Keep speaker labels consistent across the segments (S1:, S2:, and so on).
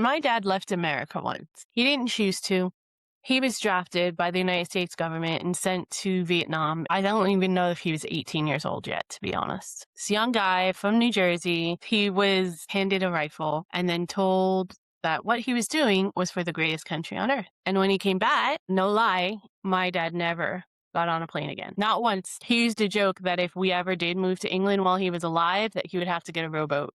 S1: My dad left America once. He didn't choose to. He was drafted by the United States government and sent to Vietnam. I don't even know if he was 18 years old yet, to be honest. This young guy from New Jersey, he was handed a rifle and then told that what he was doing was for the greatest country on earth. And when he came back, no lie, my dad never got on a plane again. Not once. He used to joke that if we ever did move to England while he was alive, that he would have to get a rowboat.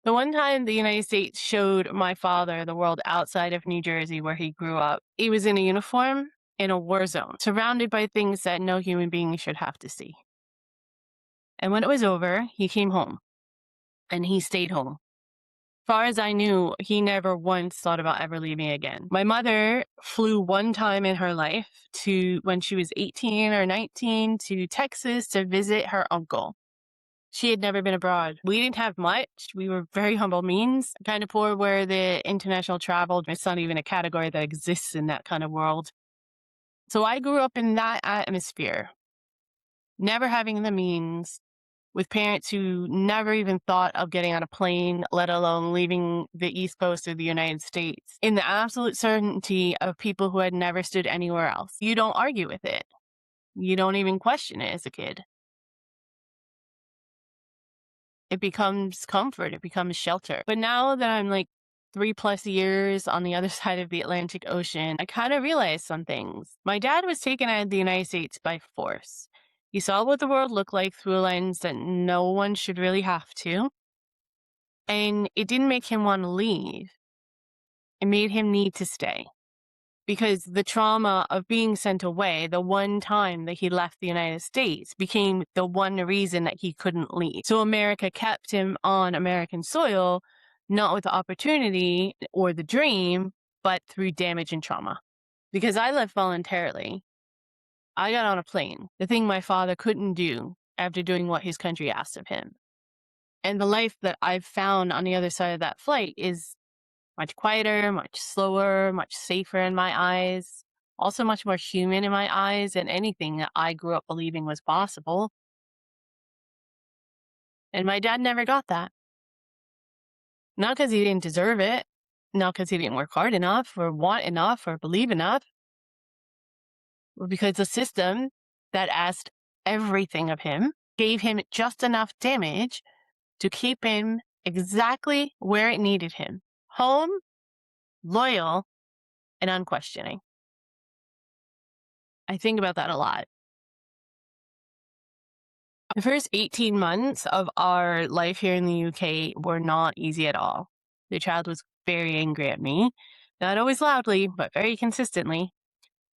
S1: The one time the United States showed my father the world outside of New Jersey where he grew up, he was in a uniform in a war zone, surrounded by things that no human being should have to see. And when it was over, he came home and he stayed home. As far as I knew, he never once thought about ever leaving again. My mother flew one time in her life to when she was 18 or 19 to Texas to visit her uncle. She had never been abroad. We didn't have much. We were very humble means, kind of poor where the international travel, it's not even a category that exists in that kind of world. So I grew up in that atmosphere, never having the means, with parents who never even thought of getting on a plane, let alone leaving the East Coast of the United States, in the absolute certainty of people who had never stood anywhere else. You don't argue with it. You don't even question it as a kid. It becomes comfort. It becomes shelter. But now that I'm like 3+ years on the other side of the Atlantic Ocean, I kind of realized some things. My dad was taken out of the United States by force. He saw what the world looked like through a lens that no one should really have to. And it didn't make him want to leave. It made him need to stay. Because the trauma of being sent away, the one time that he left the United States, became the one reason that he couldn't leave. So America kept him on American soil, not with the opportunity or the dream, but through damage and trauma. Because I left voluntarily. I got on a plane, the thing my father couldn't do after doing what his country asked of him. And the life that I've found on the other side of that flight is much quieter, much slower, much safer in my eyes, also much more human in my eyes than anything that I grew up believing was possible. And my dad never got that. Not because he didn't deserve it, not because he didn't work hard enough or want enough or believe enough, but because the system that asked everything of him gave him just enough damage to keep him exactly where it needed him. Home, loyal, and unquestioning. I think about that a lot. The first 18 months of our life here in the UK were not easy at all. The child was very angry at me, not always loudly, but very consistently.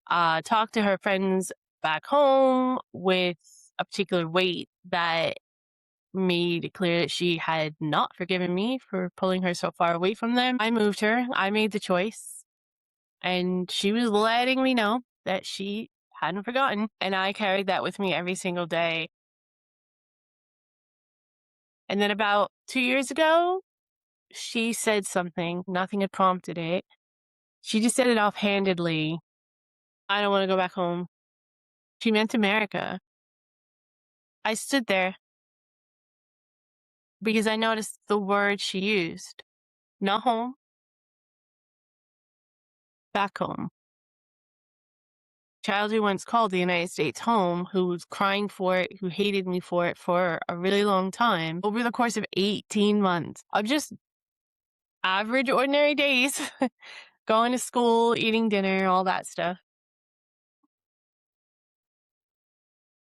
S1: Talked to her friends back home with a particular weight that made it clear that she had not forgiven me for pulling her so far away from them. I moved her. I made the choice. And she was letting me know that she hadn't forgotten. And I carried that with me every single day. And then about 2 years ago, she said something. Nothing had prompted it. She just said it offhandedly. I don't want to go back home. She meant America. I stood there because I noticed the word she used. Not home. Back home. Child who once called the United States home, who was crying for it, who hated me for it for a really long time, over the course of 18 months of just average, ordinary days, going to school, eating dinner, all that stuff.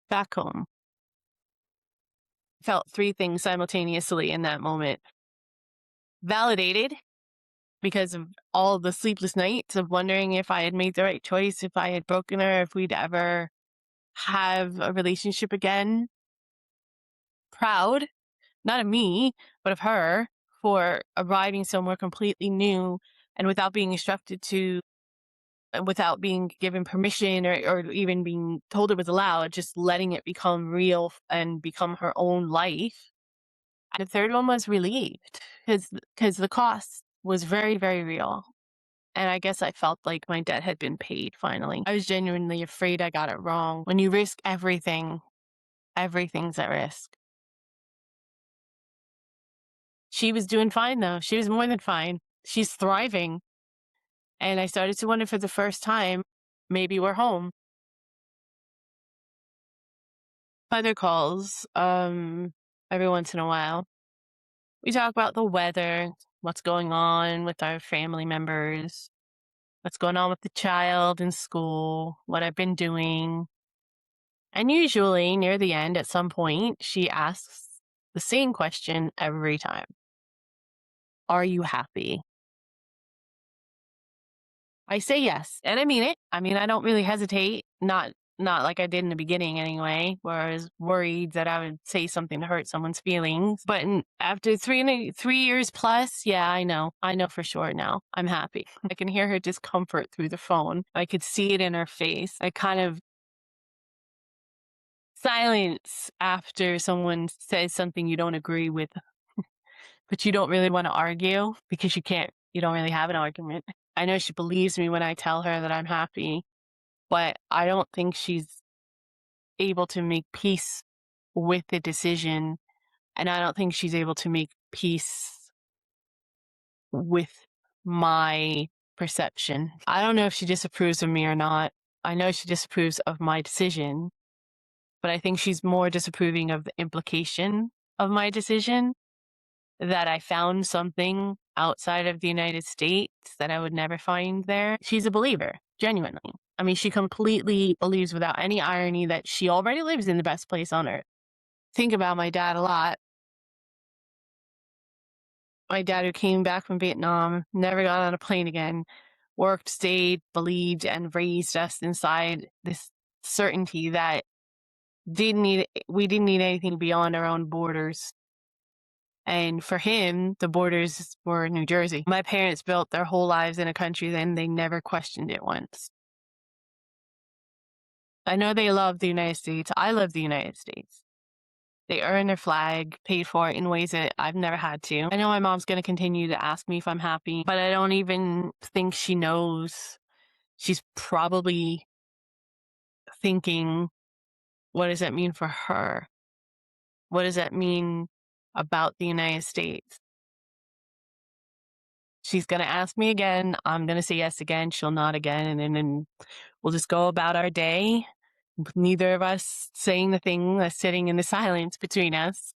S1: Back home. Felt 3 things simultaneously in that moment. Validated because of all the sleepless nights of wondering if I had made the right choice, if I had broken her, if we'd ever have a relationship again. Proud, not of me, but of her for arriving somewhere completely new and without being instructed to, without being given permission or even being told it was allowed, just letting it become real and become her own life. And the third one was relieved because the cost was very, very real. And I guess I felt like my debt had been paid finally. I was genuinely afraid I got it wrong. When you risk everything, everything's at risk. She was doing fine, though. She was more than fine. She's thriving. And I started to wonder for the first time, maybe we're home. Other calls, every once in a while. We talk about the weather, what's going on with our family members, what's going on with the child in school, what I've been doing. And usually near the end, at some point, she asks the same question every time. Are you happy? I say yes, and I mean it. I mean, I don't really hesitate, not like I did in the beginning anyway, where I was worried that I would say something to hurt someone's feelings. But after 3 years plus, yeah, I know for sure now. I'm happy. I can hear her discomfort through the phone. I could see it in her face. I kind of silence after someone says something you don't agree with, but you don't really want to argue because you don't really have an argument. I know she believes me when I tell her that I'm happy, but I don't think she's able to make peace with the decision. And I don't think she's able to make peace with my perception. I don't know if she disapproves of me or not. I know she disapproves of my decision, but I think she's more disapproving of the implication of my decision, that I found something outside of the United States that I would never find there. She's a believer, genuinely. I mean, she completely believes without any irony that she already lives in the best place on earth. Think about my dad a lot. My dad, who came back from Vietnam, never got on a plane again, worked, stayed, believed, and raised us inside this certainty that we didn't need anything beyond our own borders. And for him, the borders were New Jersey. My parents built their whole lives in a country, and they never questioned it once. I know they love the United States. I love the United States. They earn their flag, paid for it in ways that I've never had to. I know my mom's going to continue to ask me if I'm happy, but I don't even think she knows. She's probably thinking, what does that mean for her? What does that mean about the United States? She's going to ask me again. I'm going to say yes again. She'll nod again. And then we'll just go about our day. Neither of us saying the thing that's sitting in the silence between us.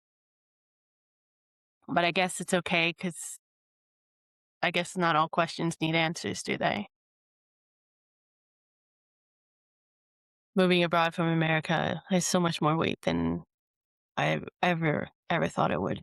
S1: But I guess it's okay, because I guess not all questions need answers, do they? Moving abroad from America has so much more weight than I ever thought it would.